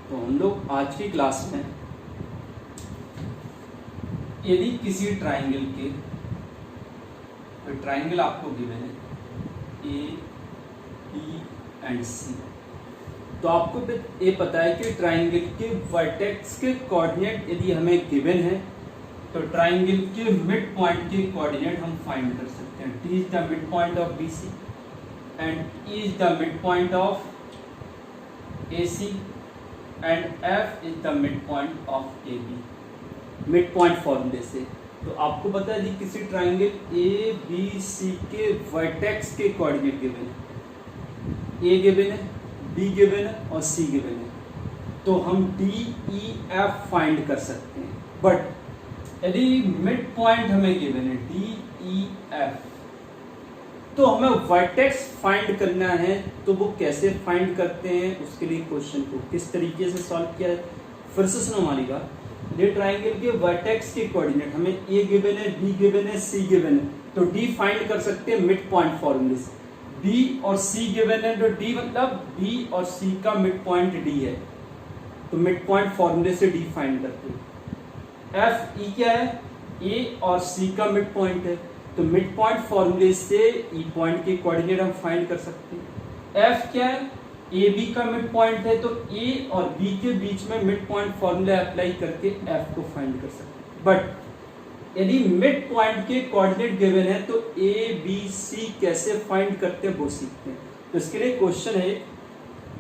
तो हम लोग आज की क्लास में यदि किसी ट्राइंगल के ट्राइंगल आपको गिवन है ए बी एंड सी, तो आपको ये पता है कि ट्राइंगल के वर्टेक्स के कोऑर्डिनेट यदि हमें गिवन है तो ट्राइंगल के मिड पॉइंट के कोऑर्डिनेट हम फाइंड कर सकते हैं। D is the mid point of B C and E is the mid point of A C and F is the mid point of A B. Mid point फॉर्मूले से तो आपको पता है जी किसी ट्राइंगल ए बी सी के vertex के coordinate given है, ए गिवन है, बी गिवन है और सी गिवन है, तो हम डी ई एफ फाइंड कर सकते हैं। बट यदि मिड पॉइंट हमें गिवन है डी ई एफ, तो हमें वर्टेक्स फाइंड करना है, तो वो कैसे फाइंड करते हैं, उसके लिए क्वेश्चन को किस तरीके से सॉल्व किया है। फिर से सुनो हमारी बात, ये ट्राइंगल के वर्टेक्स के कोऑर्डिनेट हमें ए गिवन है, बी गिवन है, सी गिवन है, तो डी फाइंड कर सकते हैं मिड पॉइंट फॉर्मूले से। बी और सी गिवन है तो डी मतलब बी और सी का मिड पॉइंट डी है, तो मिड पॉइंट फॉर्मूले से डी फाइंड करते हैं। एफ ई क्या है, ए और सी का मिड पॉइंट है, तो मिड पॉइंट फॉर्मूले से ई पॉइंट के कोऑर्डिनेट हम फाइंड कर सकते हैं। एफ क्या है, ए बी का मिड पॉइंट है, तो ए और बी के बीच में मिड पॉइंट फॉर्मूला अप्लाई करके एफ को फाइंड कर सकते हैं। बट यदि मिड पॉइंट के कोऑर्डिनेट गिवन है तो ए बी सी कैसे फाइंड करते हैं वो सीखते हैं। तो इसके लिए क्वेश्चन है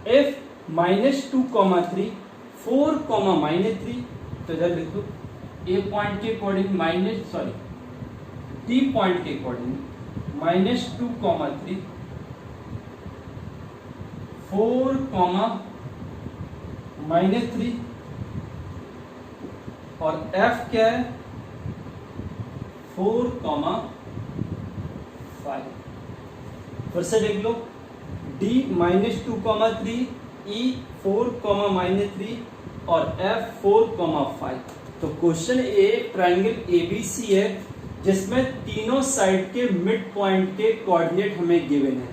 इफ -2, 3, 4, -3, तो इधर लिख दो ए पॉइंट के कोऑर्डिनेट डी पॉइंट के कोऑर्डिनेट -2, 3, 4, -3 और एफ क्या है 4, 5। फिर से देख लो डी -2, 3, ई 4, -3 और एफ 4, 5। तो क्वेश्चन ए ट्राइंगल एबीसी है जिसमें तीनों साइड के मिड पॉइंट के कोऑर्डिनेट हमें गिवन है,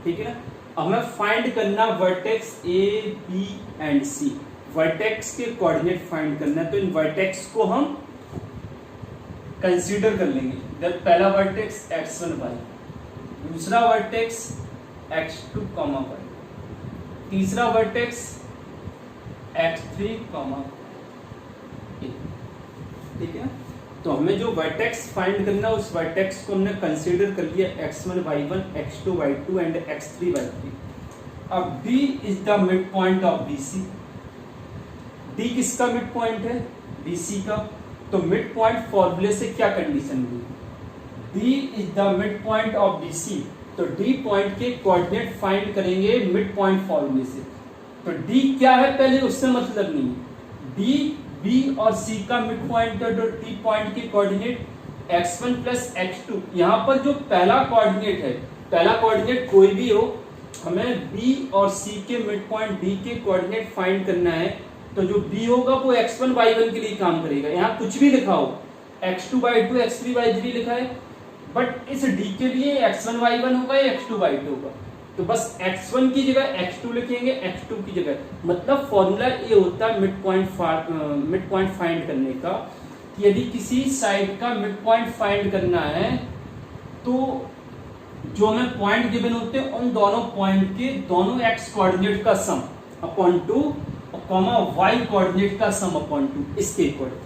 ठीक है ना। हमें फाइंड करना vertex A B and C, vertex के कोऑर्डिनेट फाइंड करना है, तो इन वर्टेक्स को हम कंसीडर कर लेंगे। जब पहला वर्टेक्स x1y, दूसरा वर्टेक्स x2, y, तीसरा वर्टेक्स x3, ठीक है। तो हमें जो वर्टेक्स फाइंड करना है उस वर्टेक्स को हमने कंसीडर कर लिया x1 y1, x2 y2 and x3 y3। अब D is the mid point of BC। D किसका मिड पॉइंट है, BC का। तो मिड पॉइंट फॉर्मूले से क्या कंडीशन हुई, D is the mid point of BC, तो D पॉइंट के कोऑर्डिनेट फाइंड करेंगे मिड पॉइंट फॉर्मूले से। तो D क्या है पहले उससे मतलब नहीं, D B और C का मिड पॉइंट है, तो T पॉइंट के कोऑर्डिनेट x1 प्लस x2। यहाँ पर जो पहला कोऑर्डिनेट है, पहला कोऑर्डिनेट कोई भी हो, हमें B और C के मिड पॉइंट D के कोऑर्डिनेट फाइंड करना है, तो जो B होगा वो x1 y1 के लिए काम करेगा। यहाँ कुछ भी लिखा हो, x2 y2 x3 y3 लिखा है, बट इस D के लिए x1 y1 होगा या x2 y2 होगा, तो बस x1 की जगह x2 लिखेंगे, x2 की जगह, मतलब फॉर्मूला ये होता है मिड पॉइंट फाइंड करने का कि यदि किसी साइड का मिड पॉइंट फाइंड करना है तो जो हमें पॉइंट गिवन होते हैं उन दोनों पॉइंट के दोनों x कोऑर्डिनेट का सम अपॉन 2 और y कोऑर्डिनेट का सम अपॉन 2, इसके अकॉर्डिंग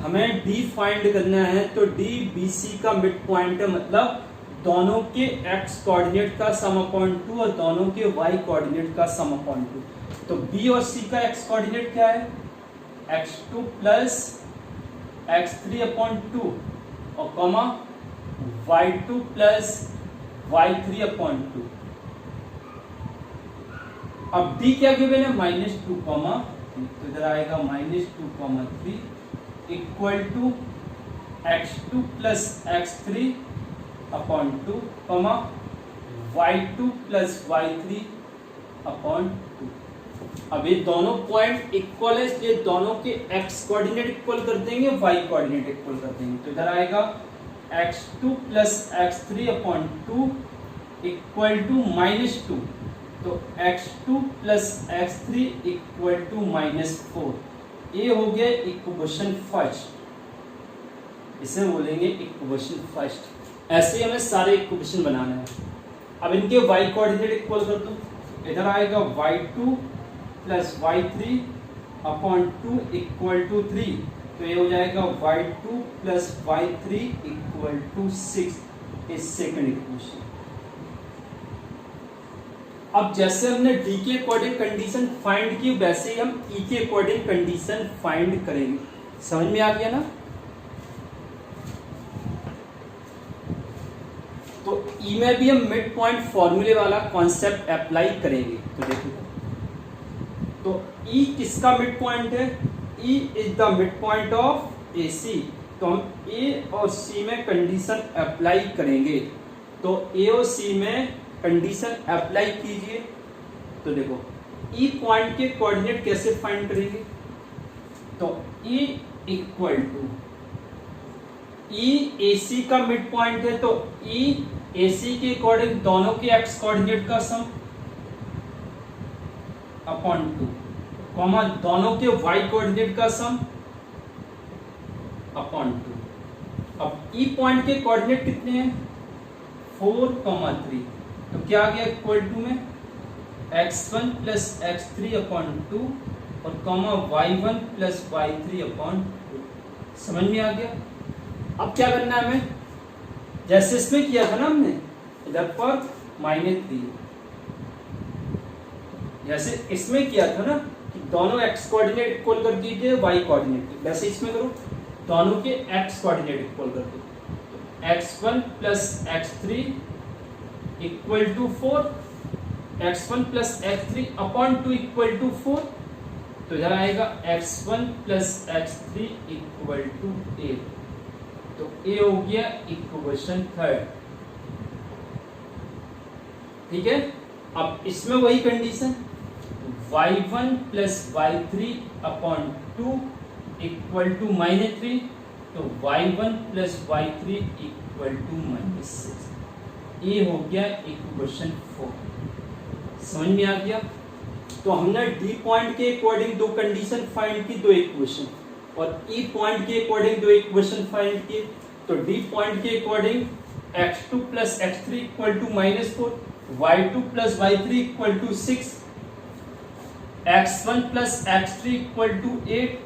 हमें D फाइंड करना है। तो D BC का मिड पॉइंट है, मतलब दोनों के x कोऑर्डिनेट का सम अपॉन 2 और दोनों के y कोऑर्डिनेट का सम अपॉन 2। तो B और C का x कोऑर्डिनेट क्या है, x2 प्लस x3 अपॉन 2 और y2 प्लस y3 अपॉन 2। अब D क्या गिवन है -2, तो इधर आएगा -2, 3 equal to x2 plus x3 upon 2, y2 plus y3 upon 2। अब ये दोनों पॉइंट इक्वल है, इसलिए दोनों के x कोऑर्डिनेट इक्वल कर देंगे, y कोऑर्डिनेट इक्वल कर देंगे, तो इधर आएगा x2 plus x3 upon 2 equal to -2 तो x2 plus x3 equal to -4। ये हो गया इक्वेशन फर्स्ट, इसे बोलेंगे इक्वेशन फर्स्ट। ऐसे ही हमें सारे इक्वेशन बनाने हैं। अब इनके y कोऑर्डिनेट इक्वल कर दो, इधर आएगा y2 plus y3 upon 2 equal to 3, तो ये हो जाएगा y2 plus y3 equal to 6, इस सेकंड इक्वेशन। अब जैसे हमने डी के अकॉर्डिंग कंडीशन फाइंड की, वैसे ही हम ई के अकॉर्डिंग कंडीशन फाइंड करेंगे। समझ में आ गया ना? तो ई में भी हम मिड पॉइंट फॉर्मूले वाला कॉन्सेप्ट अप्लाई करेंगे। तो देखो, तो ई किसका मिड पॉइंट है? E is the mid point of A C. तो हम ए और सी में कंडीशन अप्लाई करेंगे। तो ए और सी में कंडीशन अप्लाई कीजिए। तो देखो, ई पॉइंट के कोऑर्डिनेट कैसे फाइंड करेंगे? तो ई इक्वल टू ई ए सी का मिड पॉइंट है, तो ई ए सी के अकॉर्डिंग दोनों के एक्स कोऑर्डिनेट का सम अपॉन 2, कॉमा दोनों के वाई कोऑर्डिनेट का सम अपॉन 2। अब ई पॉइंट के कोऑर्डिनेट कितने हैं? 4, 3, तो क्या आ गया इक्वल टू में x1 प्लस x3 अपॉन 2 और comma y1 plus y3 upon 2। समझ में आ गया? अब क्या करना है हमें? जैसे इसमें किया था ना हमने, इधर पर -3, जैसे इसमें किया था ना कि दोनों x कोऑर्डिनेट इक्वल कर दीजिए y कोऑर्डिनेट, वैसे इसमें करो दोनों के x कोऑर्डिनेट इक्वल कर दो। x1 plus x3 equal to 4, x1 plus x3 upon 2 equal to 4, तो इधर आएगा x1 plus x3 equal to 8। तो ए हो गया इक्वेशन थर्ड। ठीक है, अब इसमें वही condition, y1 plus y3 upon 2 equal to -3, तो y1 plus y3 equal to -6। ये हो गया इक्वेशन 4। समझ में आ गया? तो हमने डी पॉइंट के अकॉर्डिंग दो कंडीशन फाइंड की, दो इक्वेशन, और ई पॉइंट के अकॉर्डिंग दो इक्वेशन फाइंड किए। तो डी पॉइंट के according x2 plus x3 equal to -4, y2 plus y3 equal to 6, x1 plus x3 equal to 8,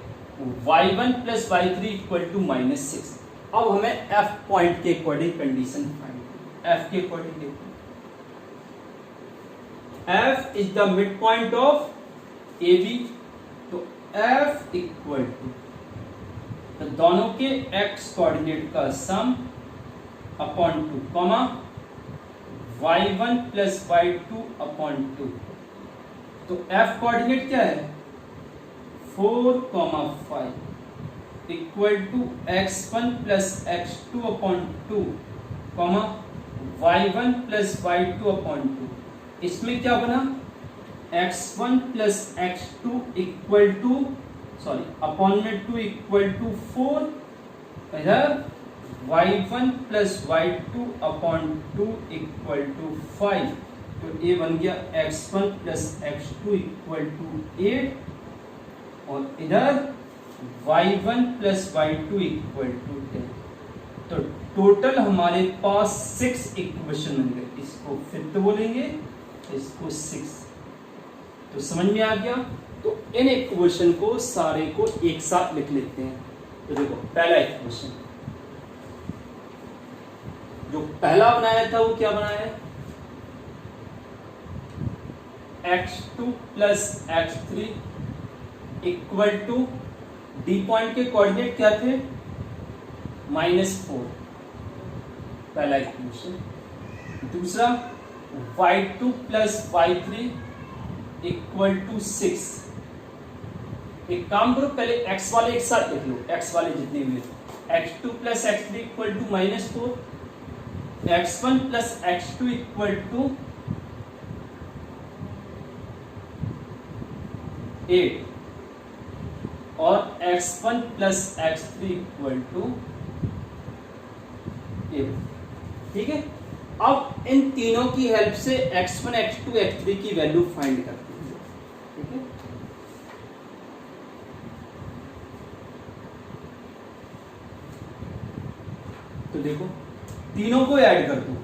y1 plus y3 equal to -6। अब हमें f पॉइंट के according condition find, f के according f is the mid point of AB। तो f equal to, तो दोनों के x coordinate का sum upon 2, comma y1 plus y2 upon 2। तो f कोऑर्डिनेट क्या है? 4, 5 equal to x1 plus x2 upon 2, comma y1 plus y2 upon 2। इसमें क्या बना? x1 plus x2 equal to, sorry upon में 2 इक्वल टू 4, इधर y1 plus y2 upon 2 equal to 5, तो ये बन गया x1 plus x2 equal to 8, और इधर y1 plus y2 equal to 10। तो टोटल हमारे पास 6 इक्वेशन बन गए। इसको फिर तो बोलेंगे, इसको 6। तो समझ में आ गया? तो इन इक्वेशन को सारे को एक साथ लिख लेते हैं। तो देखो, पहला इक्वेशन जो पहला बनाया था वो क्या बनाया? x2 plus x3 equal to, D point के कोऑर्डिनेट क्या थे? -4, पहला इक्वेशन। दूसरा y2 plus y3 equal to 6। एक काम करो, पहले x वाले एक साथ लिख लो, x वाले जितने भी, x2 plus x3 equal to -4, x1 plus x2 equal to 8, और x1 plus x3 equal to 8। ठीक है, अब इन तीनों की हेल्प से x1, x2, x3 की वैल्यू फाइंड करते हैं, ठीक है। तो देखो तीनों को ऐड कर दो,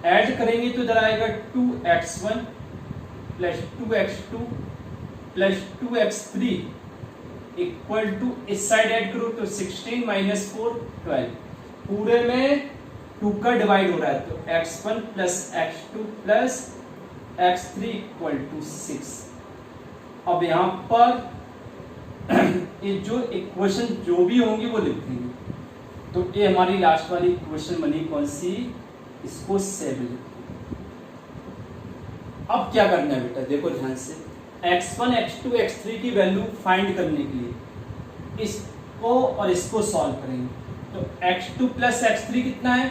ऐड करेंगे तो इधर आएगा 2x1 plus 2x2 plus 2x3 equal to, इस साइड ऐड करो तो 16 माइनस 4 12, पूरे में 2 का डिवाइड हो रहा है तो x1 plus x2 plus x3 equal to 6। अब यहां पर ये जो इक्वेशन जो भी होंगी वो लिख देंगे, तो ये हमारी लास्ट वाली इक्वेशन बनी कौन सी, इसको 7। अब क्या करना है बेटा, देखो ध्यान से, x1, x2, x3 की वैल्यू फाइंड करने के लिए इसको और इसको सॉल्व करेंगे। तो x2 प्लस x3 कितना है,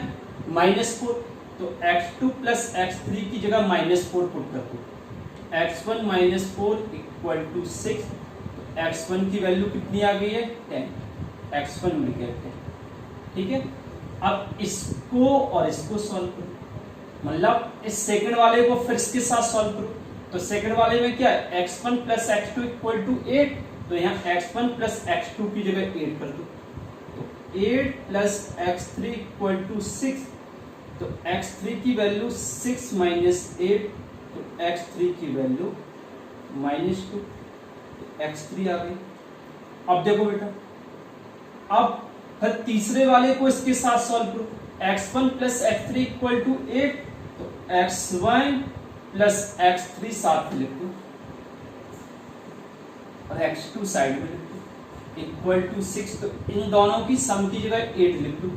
-4, तो x2 प्लस x3 की जगह -4 पुट कर दो, x1 -4 इक्वल टू 6, तो x1 की वैल्यू कितनी आ गई है 10, x1 मिल गया 10, ठीक है। अब इसको और इसको सॉल्व करो, मतलब इस सेकंड वाले को फिर इसके साथ सॉल्व करो, तो सेकंड वाले में क्या है, x1 plus x2 equal to 8, तो यहाँ x1 प्लस x2 की जगह 8 कर दो, तो 8 प्लस x3 इक्वल टू 6, तो x3 की वैल्यू 6 माइनस 8, तो x3 की वैल्यू -2, तो x3 आ गई। अब देखो बेटा, अब फिर तीसरे वाले को इसके साथ सॉल्व करो, x1 plus x3 equal to 8, तो x1 प्लस x3 साथ में लिख दो और x2 साइड में लिख दो इक्वल टू 6, तो इन दोनों की सम की जगह 8 लिख दो,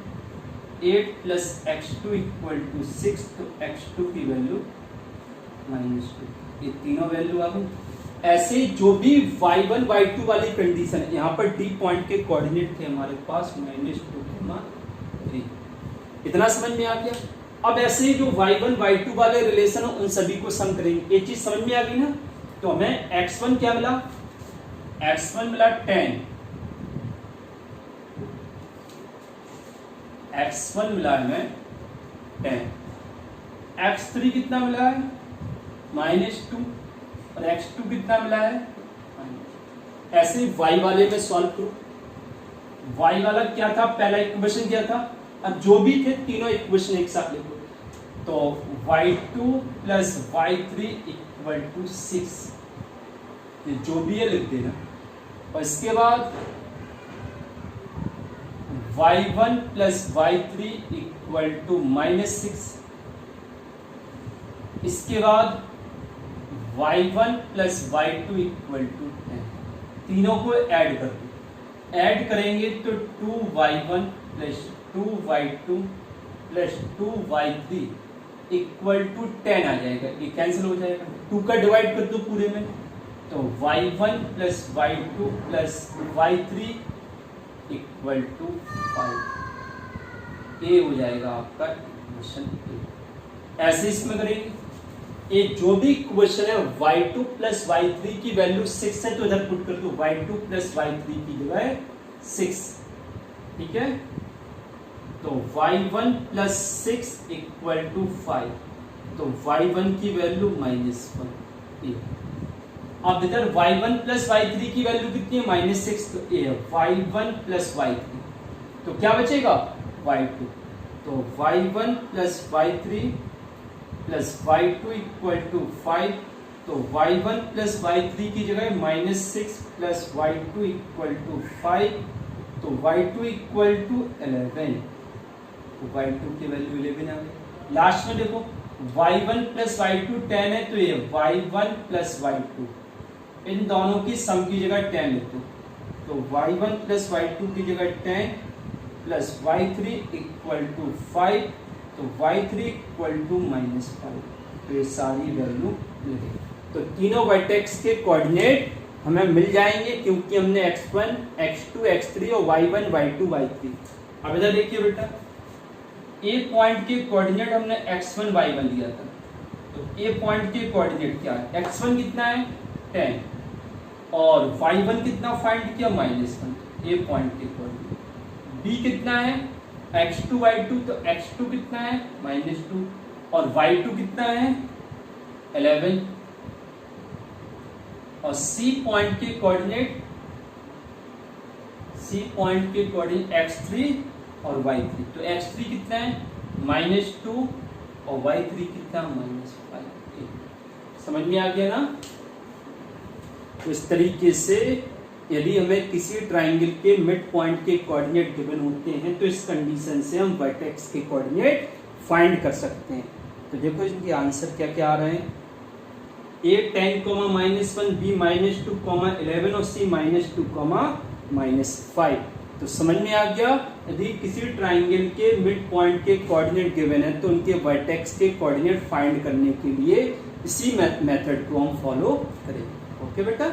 8 प्लस x2 इक्वल टू 6, तो x2 की वैल्यू -2, ये तीनों वैल्यू आ गई। ऐसे जो भी y1 y2 वाली कंडीशन है, यहाँ पर d पॉइंट के कोऑर्डिनेट थे हमारे पास -2, 3, इतना समझ में आ गया। अब ऐसे ही जो y1 y2 वाले रिलेशन हो उन सभी को सम करेंगे, ये चीज समझ में आ गई ना। तो हमें x1 क्या मिला, x1 मिला 10, x1 मिला हमें 10, x3 कितना मिला है -2 और x2 कितना मिला है। ऐसे ही y वाले में सॉल्व करो, y वाला क्या था, पहला इक्वेशन क्या था, अब जो भी थे तीनों इक्वेशन एक साथ लिखो, तो y2 plus y3 equal to 6, ये जो भी है लिख देना। और इसके बाद y1 plus y3 equal to -6, इसके बाद y1 plus y2 equal to 10, तीनों को ऐड कर दो, ऐड करेंगे तो 2y1 plus 2y2 plus 2y3 equal to 10 आ जाएगा, ये कैंसिल हो जाएगा, 2 का डिवाइड कर दो पूरे में, तो y1 plus y2 plus y3 equal to 5, ये हो जाएगा आपका इक्वेशन ए। ऐसे इसमें करेंगे, ये जो भी इक्वेशन है y2 प्लस y3 की वैल्यू 6 है, तो इधर पुट कर दो y2 प्लस y3 की जगह 6, ठीक है। तो y1 प्लस 6 इक्वल टू 5, तो y1 की वैल्यू -1। अब इधर y1 प्लस y3 की वैल्यू कितनी है -6, तो ये है y1 प्लस y3, तो क्या बचेगा y2, तो y1 plus y3 plus y2 equal to 5, तो y1 प्लस y3 की जगह -6 प्लस y2 इक्वल टू 5, तो y2 इक्वल टू 11, तो y2 की वैल्यू 11 आ गई। लास्ट में देखो y1 प्लस y2 10 है, तो ये y1 प्लस y2, इन दोनों की सम की जगह 10 लिख दो, तो y1 प्लस y2 की जगह 10 प्लस y3 इक्वल टू 5, तो y3 इक्वल टू -5, तो ये सारी वैल्यू लिखे। तो तीनों वर्टेक्स के कोऑर्डिनेट हमें मिल जाएंगे, क्योंकि हमने x1, x2, x3 और y1, y2, y3। अब इधर देखिए बेटा, ए पॉइंट के कोऑर्डिनेट हमने x1, y1 लिया था, तो ए पॉइंट के कोऑर्डिनेट क्या है, x1 कितना है 10 और y1 कितना फाइंड किया -1, ए पॉइंट के कोऑर्डिनेट। बी कितना है x2 y2, तो x2 कितना है -2 और y2 कितना है 11 और C पॉइंट के कोऑर्डिनेट x3 और y3, तो x3 कितना है -2 और y3 कितना -5। समझ में आ गया ना। तो इस तरीके से यदि हमें किसी ट्राइंगल के मिड पॉइंट के कोऑर्डिनेट गिवन होते हैं तो इस कंडीशन से हम वर्टेक्स के कोऑर्डिनेट फाइंड कर सकते हैं। तो देखो इनके आंसर क्या क्या आ रहे हैं, a 10, -1, b -2, 11 और c -2, -5। तो समझ में आ गया, यदि किसी ट्राइंगल के मिड पॉइंट के कोऑर्डिनेट गिवन है तो उनके वर्टेक्स के कोऑर्डिनेट फाइंड करने के लिए इसी मेथड को हम फॉलो करेंगे। ओके बेटा।